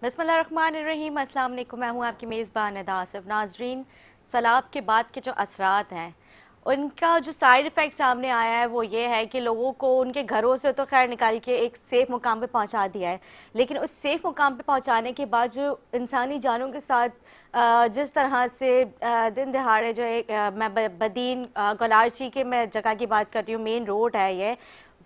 बिस्मिल्लाहिर्रहमानिर्रहीम। अस्सलाम वालेकुम। मैं हूँ आपकी मेज़बान अदा आसिफ। नाजरीन, सैलाब के बाद के जो असरात हैं उनका जो साइड इफ़ेक्ट सामने आया है वो ये है कि लोगों को उनके घरों से तो खैर निकाल के एक सेफ़ मुकाम पे पहुंचा दिया है, लेकिन उस सेफ़ मुकाम पे पहुंचाने के बाद जो इंसानी जानों के साथ जिस तरह से दिन दहाड़े जो एक मैं बदीन गलारची के मैं जगह की बात कर रही हूँ, मेन रोड है ये,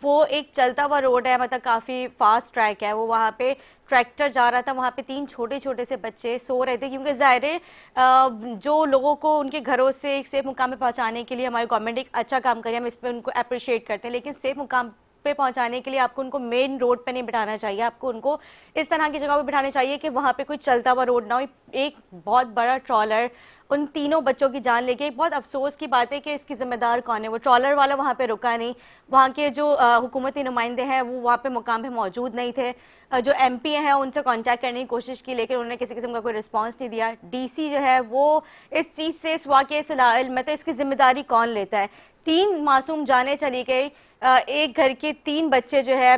वो एक चलता हुआ रोड है, मतलब काफ़ी फास्ट ट्रैक है। वो वहाँ पे ट्रैक्टर जा रहा था, वहाँ पे 3 छोटे छोटे से बच्चे सो रहे थे, क्योंकि ज़ाहिर है जो लोगों को उनके घरों से एक सेफ मुकाम पे पहुँचाने के लिए हमारी गवर्नमेंट एक अच्छा काम करे, हम इस पर उनको अप्रिशिएट करते हैं, लेकिन सेफ मुकाम पे पहुंचाने के लिए आपको उनको मेन रोड पे नहीं बिठाना चाहिए। आपको उनको इस तरह की जगह पे बिठाना चाहिए कि वहाँ पे कोई चलता हुआ रोड ना हो। एक बहुत बड़ा ट्रॉलर उन तीनों बच्चों की जान लेके, एक बहुत अफसोस की बात है कि इसकी जिम्मेदार कौन है। वो ट्रॉलर वाला वहाँ पे रुका नहीं, वहाँ के जो हुकूमती नुमाइंदे हैं वो वहाँ पे मुकाम पे मौजूद नहीं थे। जो एमपी हैं उनसे कांटेक्ट करने की कोशिश की, लेकिन उन्होंने किसी किस्म का कोई रिस्पांस नहीं दिया। डीसी जो है वो इस चीज़ से, इस वाक़े से लाइल, मतलब इसकी जिम्मेदारी कौन लेता है। 3 मासूम जानें चली गई, एक घर के 3 बच्चे जो है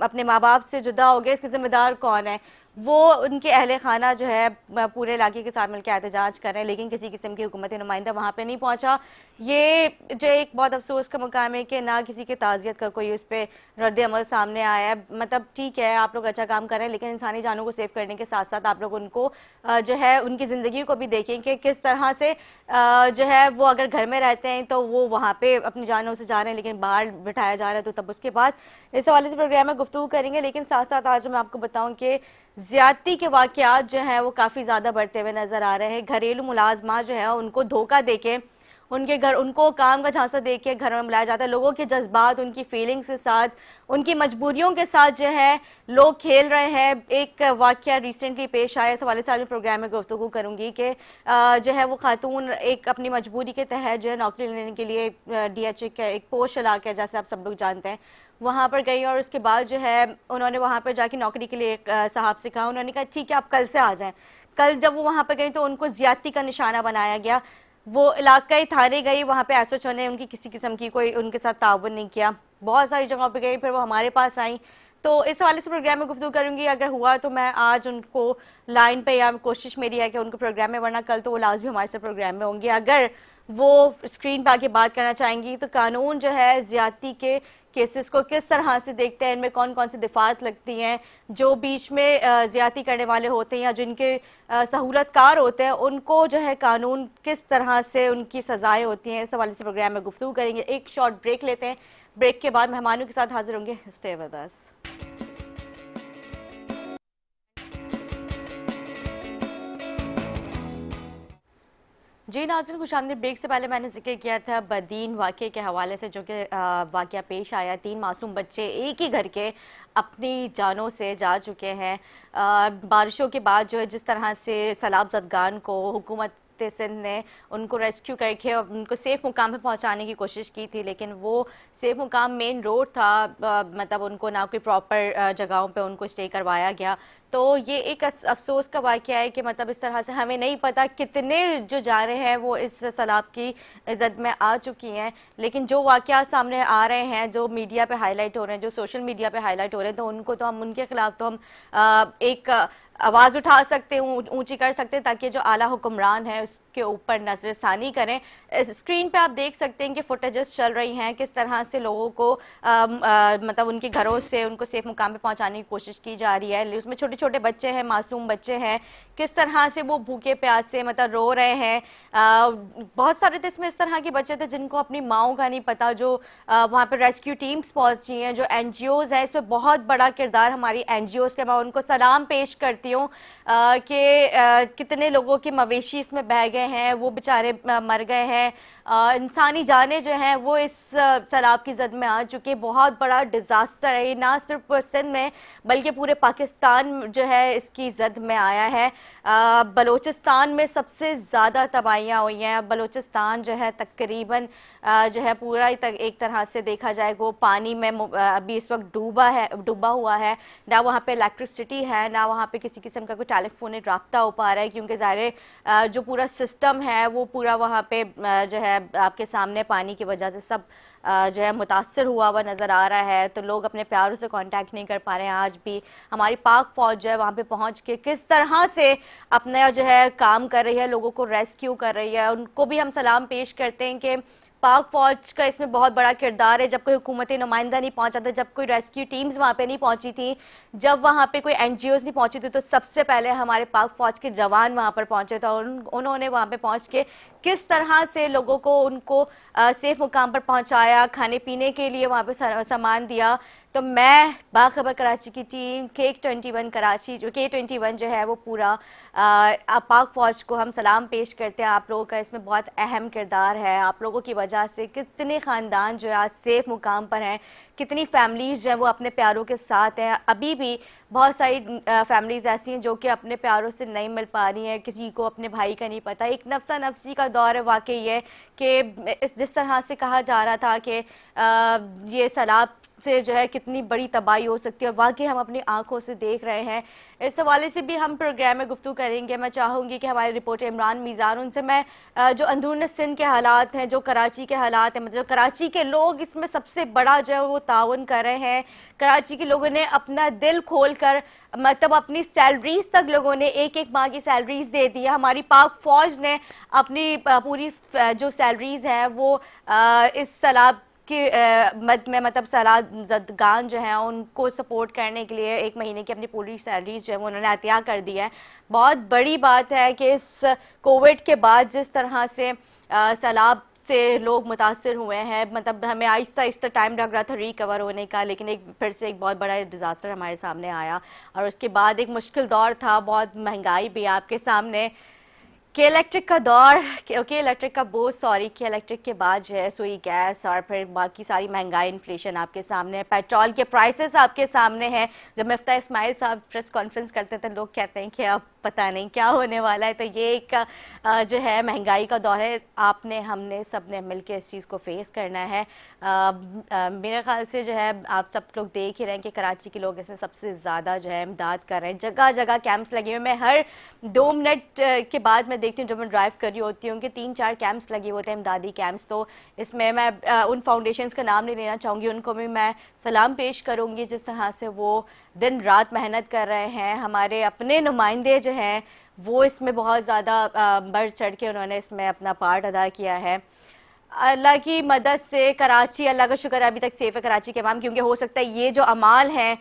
अपने माँ बाप से जुदा हो गए, इसके जिम्मेदार कौन है? वो उनके अहले खाना जो है पूरे इलाके के साथ मिलकर एहतजाज कर रहे हैं, लेकिन किसी किस्म की हुकूमती नुमाइंदा वहाँ पे नहीं पहुँचा। ये जो एक बहुत अफसोस का मुकाम है कि ना किसी की ताज़ियत का कोई उस पर रद्द अमल सामने आया है। मतलब ठीक है, आप लोग अच्छा काम कर रहे हैं, लेकिन इंसानी जानों को सेव करने के साथ साथ आप लोग उनको जो है उनकी ज़िंदगी को भी देखें कि किस तरह से जो है वो अगर घर में रहते हैं तो वो वहाँ पे अपनी जानों से जा रहे हैं, लेकिन बाहर बिठाया जा रहा है। तो तब उसके बाद इस हवाले से प्रोग्राम में गुफ्तगू करेंगे, लेकिन साथ साथ आज मैं आपको बताऊं कि ज्यादती के वाकयात जो है वो काफ़ी ज़्यादा बढ़ते हुए नज़र आ रहे हैं। घरेलू मुलाजमात जो है उनको धोखा देके, उनके घर, उनको काम का झांसा देके घर में बुलाया जाता है। लोगों के जज्बात, उनकी फीलिंग्स के साथ, उनकी मजबूरियों के साथ जो है लोग खेल रहे हैं। एक वाकया रिसेंटली पेश आया, इस हवाले से आज प्रोग्राम में गुफ्तगू करूंगी कि जो है वो खातून एक अपनी मजबूरी के तहत जो है नौकरी लेने के लिए DHA का एक पोश इलाका है, जैसे आप सब लोग जानते हैं, वहाँ पर गई और उसके बाद जो है उन्होंने वहाँ पर जाके नौकरी के लिए एक साहब से कहा। उन्होंने कहा ठीक है आप कल से आ जाएं। कल जब वो वहाँ पर गई तो उनको ज्यादती का निशाना बनाया गया। वो इलाकाई थाने गई, वहाँ पे SHO ने उनकी किसी किस्म की कोई उनके साथ ताउन नहीं किया। बहुत सारी जगहों पे गई, फिर वो हमारे पास आई। तो इस हवाले से प्रोग्राम में गुफ्तगू करूंगी। अगर हुआ तो मैं आज उनको लाइन पे, या कोशिश मेरी है कि उनको प्रोग्राम में, वरना कल तो वो लाजमी हमारे साथ प्रोग्राम में होंगी। अगर वो स्क्रीन पर आके बात करना चाहेंगी तो कानून जो है ज्यादती के केसेस को किस तरह से देखते हैं, इनमें कौन कौन सी दिफात लगती हैं, जो बीच में ज्यादती करने वाले होते हैं या जिनके सहूलतकार होते हैं उनको जो है कानून किस तरह से उनकी सजाएं होती हैं, इस हवाले से प्रोग्राम में गुफ्तगू करेंगे। एक शॉर्ट ब्रेक लेते हैं, ब्रेक के बाद मेहमानों के साथ हाजिर होंगे। Stay with us. जी नाज़रीन, खुशामदीद। ब्रेक से पहले मैंने जिक्र किया था बदीन वाक़े के हवाले से, जो कि वाक़या पेश आया। 3 मासूम बच्चे एक ही घर के अपनी जानों से जा चुके हैं। बारिशों के बाद जो है जिस तरह से सैलाब ज़दगान को हुकूमत सिंध ने उनको रेस्क्यू करके और उनको सेफ मुकाम पे पहुंचाने की कोशिश की थी, लेकिन वो सेफ मुकाम मेन रोड था, मतलब उनको ना कोई प्रॉपर जगहों पे उनको स्टे करवाया गया। तो ये एक अफसोस का वाक़या है कि मतलब इस तरह से हमें नहीं पता कितने जो जा रहे हैं वो इस सैलाब की जद में आ चुकी हैं, लेकिन जो वाक़यात सामने आ रहे हैं, जो मीडिया पे हाईलाइट हो रहे हैं, जो सोशल मीडिया पे हाईलाइट हो रहे हैं, तो उनको तो हम, उनके खिलाफ तो हम एक आवाज़ उठा सकते हैं, ऊंची कर सकते हैं, ताकि जो आला हुक्मरान है उसके ऊपर नजरसानी करें। स्क्रीन पे आप देख सकते हैं कि फुटेजेस चल रही हैं, किस तरह से लोगों को मतलब उनके घरों से उनको सेफ मुकाम पे पहुंचाने की कोशिश की जा रही है। उसमें छोटे छोटे बच्चे हैं, मासूम बच्चे हैं, किस तरह से वो भूखे प्यासे मतलब रो रहे हैं। बहुत सारे तो इसमें इस तरह के बच्चे थे जिनको अपनी माओं का नहीं पता, जो वहाँ पर रेस्क्यू टीम्स पहुंची हैं, जो NGOs है, इसमें बहुत बड़ा किरदार हमारी NGOs के। मैं उनको सलाम पेश करती हूँ कि कितने लोगों के मवेशी इसमें बह गए हैं, वो बेचारे मर गए हैं। इंसानी जानें जो हैं वो इस सैलाब की जद में आ चुकी है। बहुत बड़ा डिज़ास्टर है, ना सिर्फ सिंध में बल्कि पूरे पाकिस्तान जो है इसकी जद में आया है। बलोचिस्तान में सबसे ज़्यादा तबाहियाँ हुई हैं। बलोचिस्तान जो है तकरीबन जो है पूरा एक तरह से देखा जाए वो पानी में अभी इस वक्त डूबा हुआ है। ना वहाँ पे इलेक्ट्रिसिटी है, ना वहाँ पे किसी किस्म का कोई टेलीफोनिक रब्ता हो पा रहा है, क्योंकि ज़ाहिर जो पूरा सिस्टम है वो पूरा वहाँ पे जो है आपके सामने पानी की वजह से सब जो है मुतासर हुआ नज़र आ रहा है। तो लोग अपने प्यारों से कांटेक्ट नहीं कर पा रहे हैं। आज भी हमारी पाक फौज जो है वहाँ पे पहुँच के किस तरह से अपना जो है काम कर रही है, लोगों को रेस्क्यू कर रही है, उनको भी हम सलाम पेश करते हैं कि पाक फौज का इसमें बहुत बड़ा किरदार है। जब कोई हुकूमती नुमाइंदा नहीं पहुंचा था, जब कोई रेस्क्यू टीम्स वहाँ पे नहीं पहुंची थी, जब वहाँ पे कोई एनजीओज नहीं पहुंची थी, तो सबसे पहले हमारे पाक फौज के जवान वहाँ पर पहुंचे थे और उन्होंने वहाँ पे पहुंच के किस तरह से लोगों को उनको सेफ मुकाम पर पहुंचाया, खाने पीने के लिए वहाँ पे सामान दिया। तो मैं बाखबर कराची की टीम K21 कराची, जो K21 जो है वो पूरा पाक फौज को हम सलाम पेश करते हैं। आप लोगों का इसमें बहुत अहम किरदार है। आप लोगों की वजह से कितने ख़ानदान जो है आज सेफ मुकाम पर हैं, कितनी फैमिलीज़ जो है वो अपने प्यारों के साथ हैं। अभी भी बहुत सारी फैमिलीज़ ऐसी हैं जो कि अपने प्यारों से नहीं मिल पा रही हैं, किसी को अपने भाई का नहीं पता। एक नफसा नफसी का दौर है वाकई है कि जिस तरह से कहा जा रहा था कि ये सैलाब से जो है कितनी बड़ी तबाही हो सकती है, और वाकई हम अपनी आंखों से देख रहे हैं। इस हवाले से भी हम प्रोग्राम में गुफ्तगू करेंगे। मैं चाहूँगी कि हमारे रिपोर्टर इमरान मीज़ान, उनसे मैं जो अंदरून सिंध के हालात हैं, जो कराची के हालात हैं, मतलब कराची के लोग इसमें सबसे बड़ा जो है वो ताउन कर रहे हैं। कराची के लोगों ने अपना दिल खोल कर, मतलब अपनी सैलरीज तक लोगों ने एक एक माह की सैलरीज दे दी है। हमारी पाक फौज ने अपनी पूरी जो सैलरीज है वो इस सैलाब कि मद में, मतलब सैलाब जो हैं उनको सपोर्ट करने के लिए 1 महीने की अपनी पूरी सैलरीज जो है वो उन्होंने अतिया कर दी है। बहुत बड़ी बात है कि इस कोविड के बाद जिस तरह से सैलाब से लोग मुतासर हुए हैं, मतलब हमें आहिस्ता आहिस्ता टाइम लग रहा था रिकवर होने का, लेकिन फिर से एक बहुत बड़ा डिज़ास्टर हमारे सामने आया और उसके बाद एक मुश्किल दौर था, बहुत महंगाई भी आपके सामने, के इलेक्ट्रिक का दौर, के इलेक्ट्रिक का बोझ, सॉरी, के इलेक्ट्रिक के बाद जो है सुई गैस और फिर बाकी सारी महंगाई, इन्फ्लेशन आपके सामने है, पेट्रोल के प्राइसेस आपके सामने हैं। जब मिफ्ता इस्माइल साहब प्रेस कॉन्फ्रेंस करते थे लोग कहते हैं कि अब पता नहीं क्या होने वाला है। तो ये एक जो है महंगाई का दौर है। आपने, हमने, सब ने मिल के इस चीज़ को फेस करना है। मेरे ख्याल से जो है आप सब लोग देख ही रहे हैं कि कराची के लोग इसमें सबसे ज़्यादा जो है इमदाद कर रहे हैं। जगह जगह कैंप्स लगे हुए, मैं हर 2 मिनट के बाद मैं देखती हूँ जब मैं ड्राइव कर रही होती हूँ कि 3-4 कैंप्स लगे होते हैं, इमदादी कैंप्स। तो इसमें मैं उन फाउंडेशंस का नाम नहीं लेना चाहूँगी, उनको भी मैं सलाम पेश करूँगी जिस तरह से वो दिन रात मेहनत कर रहे हैं। हमारे अपने नुमाइंदे जो हैं वो इसमें बहुत ज़्यादा बढ़ चढ़ के उन्होंने इसमें अपना पार्ट अदा किया है। अल्लाह की मदद से कराची, अल्लाह का शुक्र है अभी तक सेफ है कराची के अवाम, क्योंकि हो सकता है ये जो अमाल हैं,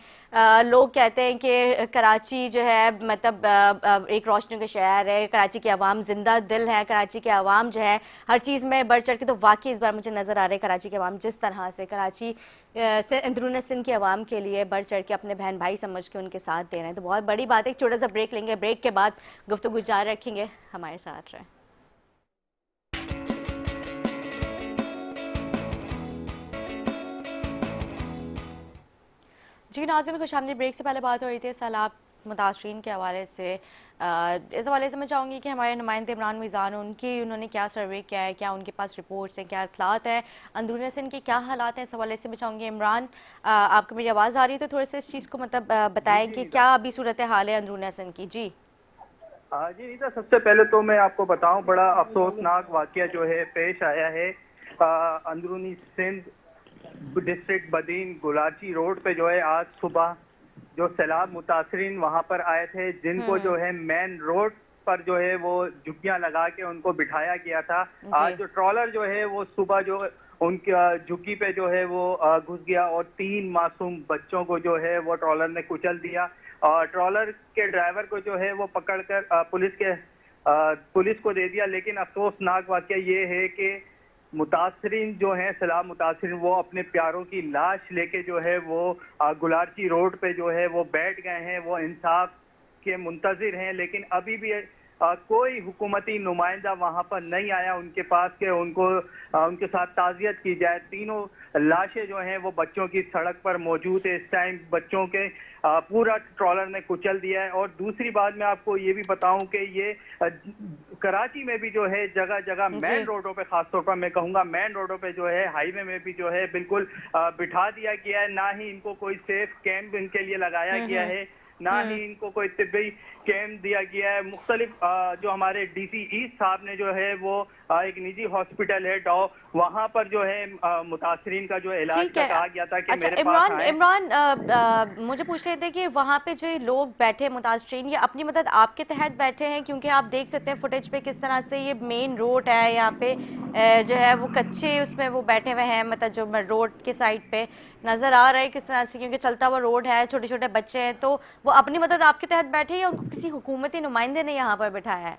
लोग कहते हैं कि कराची जो है मतलब एक रोशनी का शहर है, कराची के अवाम जिंदा दिल है, कराची के अवाम जो है हर चीज़ में बढ़ चढ़ के, तो वाकई इस बार मुझे नज़र आ रहा है कराची के अवाम जिस तरह से कराची से अंदरून सिंध के अवाम के लिए बढ़ चढ़ के अपने बहन भाई समझ के उनके साथ दे रहे हैं। तो बहुत बड़ी बात है। एक छोटा सा ब्रेक लेंगे, ब्रेक के बाद गुफ्तगू जारी रखेंगे, हमारे साथ रहें। जी नाज़रीन, खुशामदीद। ब्रेक से पहले बात हो रही थी सैलाब मुतासरीन के हवाले से। इस हवाले से मैं चाहूँगी कि हमारे नुमाइंदे इमरान मीज़ान, उन्होंने क्या सर्वे किया है, क्या उनके पास रिपोर्ट्स हैं, क्या इत्तलात हैं, अंदरून सिंध के क्या हालात हैं, इस हवाले से मैं चाहूँगी इमरान, आपको मेरी आवाज़ आ रही है तो थोड़े से इस चीज़ को मतलब बताएं कि क्या अभी सूरत हाल है अंदरून सिंध की। जी जी नीता, सबसे पहले तो मैं आपको बताऊं, बड़ा अफसोसनाक वाकया जो है पेश आया है अंदरूनी सिंध डिस्ट्रिक्ट बदीन गुलाची रोड पे जो है आज सुबह जो सैलाब मुतासरीन वहां पर आए थे, जिनको जो है मेन रोड पर जो है वो झुग्गियां लगा के उनको बिठाया गया था। आज जो ट्रॉलर जो है वो सुबह जो उनकी झुग्गी पे जो है वो घुस गया और 3 मासूम बच्चों को जो है वो ट्रॉलर ने कुचल दिया और ट्रॉलर के ड्राइवर को जो है वो पकड़कर पुलिस को दे दिया। लेकिन अफसोसनाक वाकया ये है कि मुतासरीन जो हैं, सैलाब मुतासरीन, वो अपने प्यारों की लाश लेके जो है वो गुलारची रोड पे जो है वो बैठ गए हैं, वो इंसाफ के मुंतजिर हैं। लेकिन अभी भी कोई हुकूमती नुमाइंदा वहां पर नहीं आया उनके पास के उनको उनके साथ ताज़ियत की जाए। तीनों लाशें जो हैं वो बच्चों की सड़क पर मौजूद है इस टाइम। बच्चों के पूरा ट्रॉलर ने कुचल दिया है। और दूसरी बात मैं आपको ये भी बताऊं कि ये कराची में भी जो है जगह जगह मेन रोडों पे, खासतौर पर मैं कहूंगा मेन रोडों पे जो है, हाईवे में भी जो है बिल्कुल बिठा दिया गया है। ना ही इनको कोई सेफ कैंप इनके लिए लगाया गया है, ना ही इनको कोई तिब्बी कैंप दिया गया है। मुख्तलिफ जो हमारे डीसी ईस्ट साहब ने जो है वो एक निजी हॉस्पिटल है डॉ, वहां पर जो है मुतासरीन का जो इलाज का कहा गया था कि अच्छा, मेरे पास आए। इमरान मुझे पूछ रहे थे कि वहाँ पे जो लोग बैठे मुतासरीन, ये अपनी मदद आपके तहत बैठे हैं? क्योंकि आप देख सकते हैं फुटेज पे किस तरह से ये मेन रोड है, यहाँ पे जो है वो कच्चे उसमें वो बैठे हुए हैं, मतलब जो रोड के साइड पे नजर आ रहा है किस तरह से, क्योंकि चलता हुआ रोड है, छोटे छोटे बच्चे हैं, तो वो अपनी मदद आपके तहत बैठे हैं या उनको किसी हुकूमती नुमाइंदे ने यहाँ पर बिठाया है?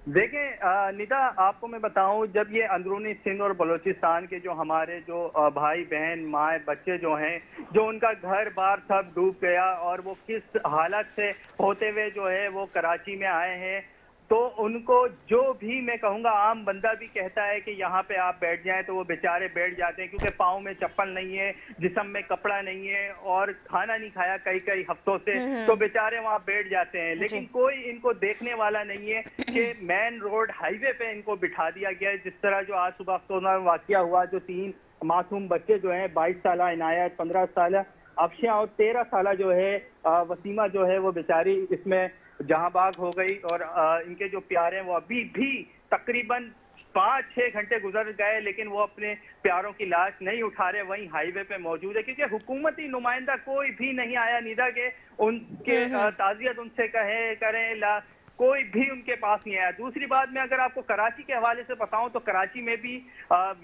देखें निदा, आपको मैं बताऊं, जब ये अंदरूनी सिंध और बलूचिस्तान के जो हमारे जो भाई बहन माए बच्चे जो हैं, जो उनका घर बार सब डूब गया और वो किस हालत से होते हुए जो है वो कराची में आए हैं, तो उनको जो भी मैं कहूंगा आम बंदा भी कहता है कि यहाँ पे आप बैठ जाएं तो वो बेचारे बैठ जाते हैं, क्योंकि पाँव में चप्पल नहीं है, जिस्म में कपड़ा नहीं है और खाना नहीं खाया कई कई हफ्तों से, तो बेचारे वहाँ बैठ जाते हैं। लेकिन कोई इनको देखने वाला नहीं है कि मेन रोड हाईवे पे इनको बिठा दिया गया है। जिस तरह जो आज सुबह अफ्तोना में वाकया हुआ, जो 3 मासूम बच्चे जो हैं, 22 साल इनायत, 15 साल अफशिया और 13 साल जो है वसीमा जो है वो बेचारी इसमें जहां बाग हो गई। और इनके जो प्यारे हैं वो अभी भी तकरीबन 5-6 घंटे गुजर गए लेकिन वो अपने प्यारों की लाश नहीं उठा रहे, वहीं हाईवे पे मौजूद है, क्योंकि हुकूमती नुमाइंदा कोई भी नहीं आया निदा के उनके ताजियत उनसे करें कोई भी उनके पास नहीं आया। दूसरी बात मैं अगर आपको कराची के हवाले से बताऊं तो कराची में भी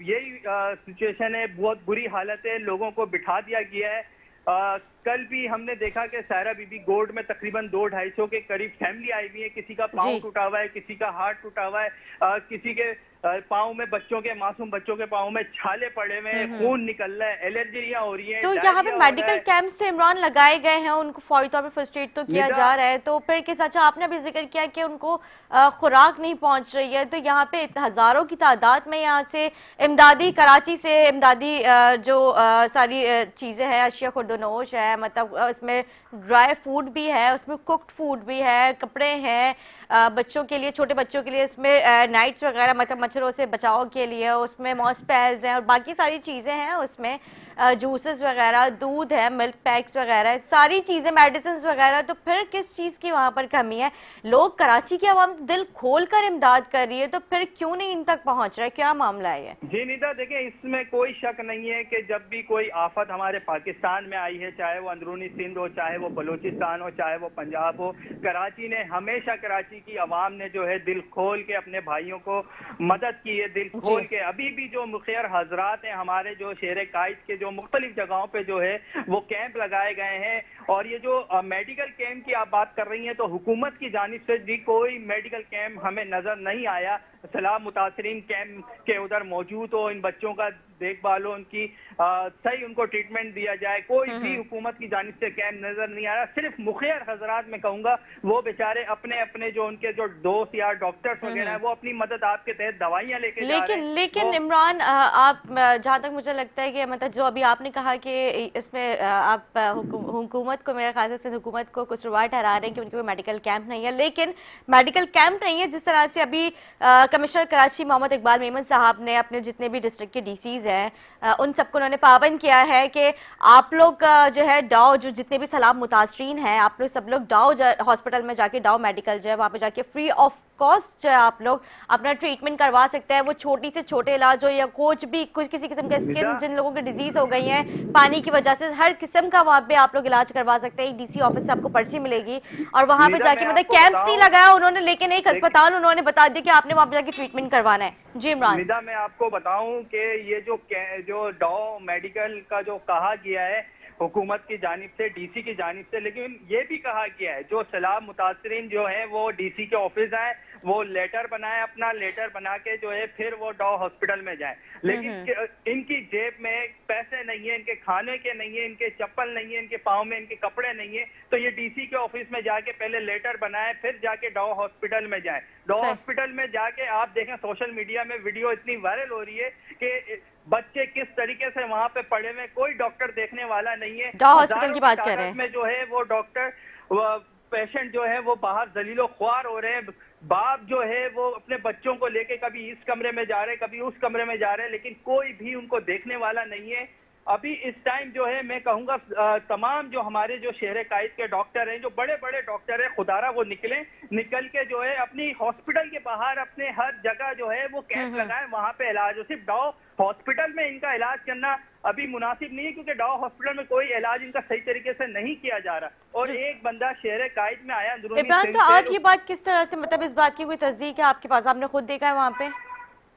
यही सिचुएशन है, बहुत बुरी हालत है, लोगों को बिठा दिया गया है। कल भी हमने देखा कि सायरा बीबी गोल्ड में तकरीबन 200-250 के करीब फैमिली आई हुई है, किसी का पाँव टूटा हुआ है, किसी का हाथ टूटा हुआ है, किसी के पाँव में बच्चों के मासूम बच्चों के पाँव में छाले पड़े हुए हैं, खून निकल रहा है, एलर्जियां हो रही हैं। तो यहाँ पे मेडिकल कैंप्स से इमरान लगाए गए हैं, उनको फौरी तौर पे फर्स्ट एड तो किया जा रहा है, तो फिर किस, अच्छा आपने भी जिक्र किया कि उनको खुराक नहीं पहुंच रही है, तो यहाँ पे हजारों की तादाद में यहाँ से इमदादी, कराची से इमदादी जो सारी चीजें हैं, अशिया खुर्दोनोश है, मतलब इसमें ड्राई फूड भी है, उसमें कुक्ड फूड भी है, कपड़े हैं बच्चों के लिए, छोटे बच्चों के लिए, इसमें नाइट्स वगैरह मतलब मच्छरों से बचाव के लिए, उसमें मॉस्पेल्स हैं और बाकी सारी चीज़ें हैं, उसमें जूसेस वगैरह, दूध है, मिल्क पैक्स वगैरह, सारी चीज़ें, मेडिसिन वगैरह। तो फिर किस चीज़ की वहाँ पर कमी है? लोग, कराची की आवाम दिल खोल कर इमदाद कर रही है, तो फिर क्यों नहीं इन तक पहुँच रहा है? क्या मामला है ये? जी निदा, देखें इसमें कोई शक नहीं है कि जब भी कोई आफत हमारे पाकिस्तान में आई है, चाहे वो अंदरूनी सिंध हो, चाहे वो बलूचिस्तान हो, चाहे वो पंजाब हो, कराची ने हमेशा, कराची की आवाम ने जो है दिल खोल के अपने भाइयों को मदद की है, दिल खोल के। अभी भी जो मुखियर हजरात हैं हमारे, जो शेर कायद के जो मुख्तलिफ जगहों पे जो है वो कैंप लगाए गए हैं। और ये जो मेडिकल कैंप की आप बात कर रही हैं, तो हुकूमत की जानिब से भी कोई मेडिकल कैंप हमें नजर नहीं आया। सलाब मुतासरीन कैंप के उधर मौजूद हो, इन बच्चों का देखभाल हो, उनकी सही उनको ट्रीटमेंट दिया जाए, कोई भी हुकूमत की जानिब से कैंप नजर नहीं आ रहा। सिर्फ मुखियर हजरात में कहूंगा वो बेचारे अपने अपने जो उनके जो दोस्त या डॉक्टर्स वगैरह हैं वो अपनी मदद आपके तहत दवाइयां लेके जा रहे हैं। लेकिन इमरान, आप जहाँ तक मुझे लगता है कि मतलब जो अभी आपने कहा कि इसमें आप हुकूमत को, मेरे ख्याल से हुकूमत को कसूरवार ठहरा रहे हैं कि उनके कोई मेडिकल कैंप नहीं है, लेकिन मेडिकल कैंप नहीं है जिस तरह से अभी कमिश्नर कराची मोहम्मद इकबाल मेमन साहब ने अपने जितने भी डिस्ट्रिक्ट के डीसीज हैं उन सबको उन्होंने पाबंद किया है कि आप लोग जो है डाउ, जो जितने भी सैलाब मुतासरीन हैं, आप लोग सब लोग डाउ हॉस्पिटल में जाके, डाउ मेडिकल जो है वहाँ पे जाके फ्री ऑफ कॉस्ट जो है आप लोग अपना ट्रीटमेंट करवा सकते हैं। वो छोटी से छोटे इलाज हो या कुछ भी, कुछ किसी किस्म का स्किन, जिन लोगों की डिजीज हो गई है पानी की वजह से, हर किस्म का वहाँ पे आप लोग इलाज करवा सकते हैं। डीसी ऑफिस से आपको पर्ची मिलेगी और वहाँ पे जाके, मतलब कैंप्स नहीं लगाया उन्होंने, लेकिन एक अस्पताल उन्होंने बता दिया कि आपने वहाँ पे जाके ट्रीटमेंट करवाना है। जी इमरान। निदा, मैं आपको बताऊं कि ये जो डाउ मेडिकल का जो कहा गया है हुकूमत की जानिब से, डीसी की जानिब से, लेकिन ये भी कहा गया है जो सैलाब मुतासरीन जो हैं वो डीसी के ऑफिस आए, वो लेटर बनाए, अपना लेटर बना के जो है फिर वो डॉ हॉस्पिटल में जाए। लेकिन इनकी जेब में पैसे नहीं है, इनके खाने के नहीं है, इनके चप्पल नहीं है, इनके पाँव में इनके कपड़े नहीं है, तो ये डीसी के ऑफिस में जाके पहले लेटर बनाए, फिर जाके डॉ हॉस्पिटल में जाए। डॉ हॉस्पिटल में जाके आप देखें सोशल मीडिया में वीडियो इतनी वायरल हो रही है कि बच्चे किस तरीके से वहां पे पड़े हुए, कोई डॉक्टर देखने वाला नहीं है। डॉ हॉस्पिटल की बात कर रहे हैं में जो है वो डॉक्टर पेशेंट जो है वो बाहर जलीलो ख्वार हो रहे हैं। बाप जो है वो अपने बच्चों को लेके कभी इस कमरे में जा रहे, कभी उस कमरे में जा रहे हैं, लेकिन कोई भी उनको देखने वाला नहीं है। अभी इस टाइम जो है मैं कहूंगा तमाम जो हमारे जो शहर कायद के डॉक्टर हैं, जो बड़े बड़े डॉक्टर हैं, खुदारा वो निकल के जो है अपनी हॉस्पिटल के बाहर अपने हर जगह जो है वो कैंप लगाए, वहां पे इलाज हो। सिर्फ डॉ हॉस्पिटल में इनका इलाज करना अभी मुनासिब नहीं है, क्योंकि डॉ हॉस्पिटल में कोई इलाज इनका सही तरीके से नहीं किया जा रहा। और एक बंदा शहर कायद में आया अंदरूनी इमरान, तो आप ये बात किस तरह से, मतलब इस बात की कोई तस्दीक है आपके पास, आपने खुद देखा है वहाँ पे?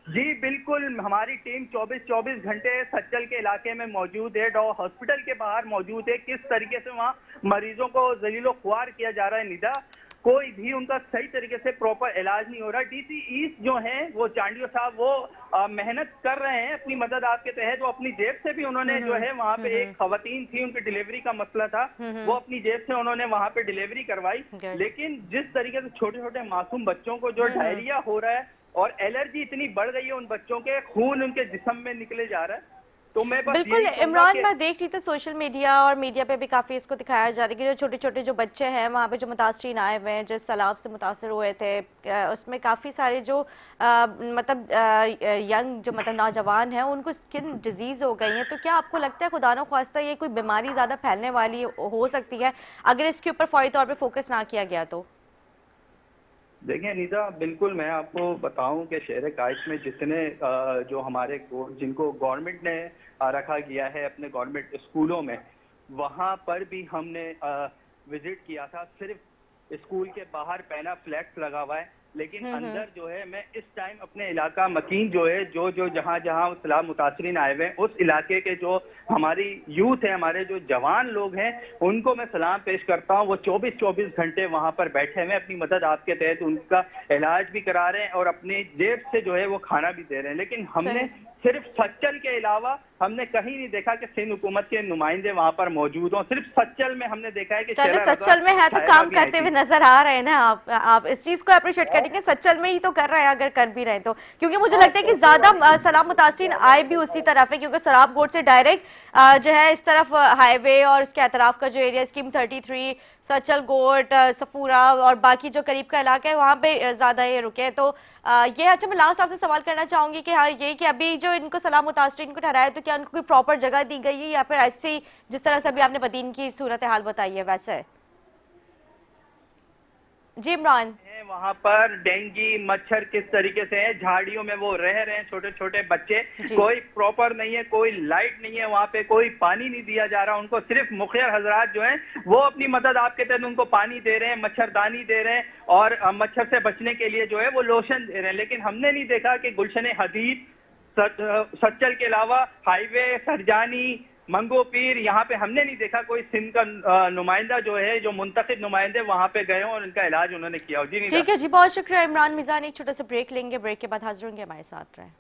जी बिल्कुल, हमारी टीम 24 घंटे सच्चल के इलाके में मौजूद है, डॉ हॉस्पिटल के बाहर मौजूद है। किस तरीके से वहाँ मरीजों को जलीलो ख्वार किया जा रहा है निदा, कोई भी उनका सही तरीके से प्रॉपर इलाज नहीं हो रहा। डीसी ईस्ट जो हैं वो चांडियो साहब वो मेहनत कर रहे हैं अपनी मदद आपके तहत। वो अपनी जेब से भी उन्होंने जो है वहाँ पे एक खवातीन थी, उनकी डिलीवरी का मसला था, वो अपनी जेब से उन्होंने वहाँ पे डिलीवरी करवाई। लेकिन जिस तरीके से छोटे छोटे मासूम बच्चों को जो डायरिया हो रहा है और एलर्जी इतनी बढ़ गई है, उन बच्चों के खून उनके जिस्म में निकले जा रहा है, तो मैं बस बिल्कुल इमरान, मैं देख रही थी सोशल मीडिया और मीडिया पे भी काफ़ी इसको दिखाया जा रहा है कि जो छोटे छोटे जो बच्चे हैं वहाँ पे जो मुतासरीन आए हुए हैं, जिस सैलाब से मुतासर हुए थे, उसमें काफ़ी सारे जो मतलब यंग जो मतलब नौजवान हैं उनको स्किन डिजीज़ हो गई है। तो क्या आपको लगता है खुदा न ख्वास्ता ये कोई बीमारी ज़्यादा फैलने वाली हो सकती है अगर इसके ऊपर फौरी तौर पर फोकस ना किया गया तो? देखिए अनीता, बिल्कुल मैं आपको बताऊं कि शहर कायद में जितने जो हमारे जिनको गवर्नमेंट ने रखा गया है अपने गवर्नमेंट स्कूलों में, वहां पर भी हमने विजिट किया था। सिर्फ स्कूल के बाहर पैना फ्लैक्स लगा हुआ है, लेकिन अंदर जो है मैं इस टाइम अपने इलाका मकीन जो है जो जहां जहां सलाम मुतासरीन आए हुए हैं, उस इलाके के जो हमारी यूथ है, हमारे जो जवान लोग हैं, उनको मैं सलाम पेश करता हूं। वो 24 घंटे वहां पर बैठे हुए अपनी मदद आपके तहत उनका इलाज भी करा रहे हैं और अपनी जेब से जो है वो खाना भी दे रहे हैं। लेकिन हमने सिर्फ सच्चल के अलावा हमने कहीं नहीं देखा कि सिंध हुकूमत के नुमाइंदे वहां पर मौजूद हों। सिर्फ सच्चल में हमने देखा है कि चलिए सच्चल में है तो काम करते हुए नजर आ रहे हैं ना आप इस चीज को अप्रिशिएट करेंगे, सच्चल में ही तो कर रहे हैं अगर कर भी रहे तो, क्योंकि मुझे लगता है कि ज्यादा सलाम मुतासरीन आए भी उसी तरफ है, क्योंकि सराब गोट से डायरेक्ट जो है इस तरफ हाईवे और उसके अतराफ का जो एरिया स्कीम 33, सच्चल गोट, सफूरा और बाकी जो करीब का इलाका है वहाँ पे ज्यादा ये रुके। तो ये अच्छा, मैं लास्ट आपसे सवाल करना चाहूंगी कि हाँ ये कि अभी जो इनको सलाम मुतासरीन को ठहराया तो क्या उनको कोई प्रॉपर जगह दी गई है या फिर ऐसे ही जिस तरह से अभी आपने बदीन की सूरत हाल बताई है वैसे? जी इमरान, वहाँ पर डेंगू मच्छर किस तरीके से है, झाड़ियों में वो रह रहे हैं छोटे छोटे बच्चे, कोई प्रॉपर नहीं है, कोई लाइट नहीं है, वहाँ पे कोई पानी नहीं दिया जा रहा उनको। सिर्फ मुखिया हजरात जो हैं वो अपनी मदद आपके तहत उनको पानी दे रहे हैं, मच्छरदानी दे रहे हैं और मच्छर से बचने के लिए जो है वो लोशन दे रहे हैं। लेकिन हमने नहीं देखा कि गुलशन हदीद, सच्चल के अलावा हाईवे, सरजानी, मंगो पीर, यहाँ पे हमने नहीं देखा कोई सिंध का नुमाइंदा जो है, जो मुंतखब नुमाइंदे वहाँ पे गए और इनका इलाज उन्होंने किया हो। जी ठीक है जी, बहुत शुक्रिया इमरान मिजान। एक छोटा सा ब्रेक लेंगे, ब्रेक के बाद हाजिर होंगे, हमारे साथ रहें।